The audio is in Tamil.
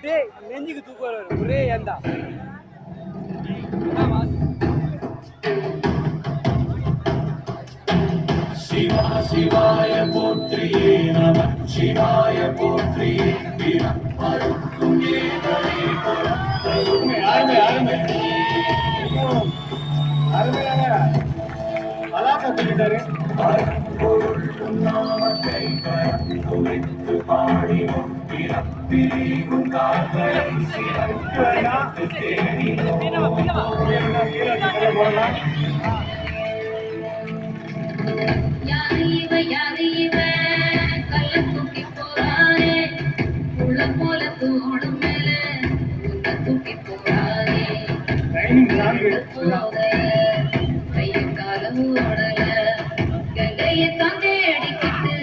அப்படியே நெஞ்சுக்கு தூக்கம் வரும் ஒரே ஏந்தா சிவா சிவாய போற்றியே நம சிவாய போற்றியே அருக்கும் ஏதனை பொறுத்தருமை அருமை அருமை அருமையாக அழகா சொல்லிட்டாரு. பொருள் நாமத்தை குறித்து பாடினோம் பிறப்பிரிவும் கால்களை சிறப்பு தேடினோம். யாரு இவ கல்ல தூக்கி போறாரே உள்ள போல தோடும் மேல உள்ள தூக்கி போறாரே போத கைய கால ஓடல கங்கையை தாண்டி அடிக்கிட்டு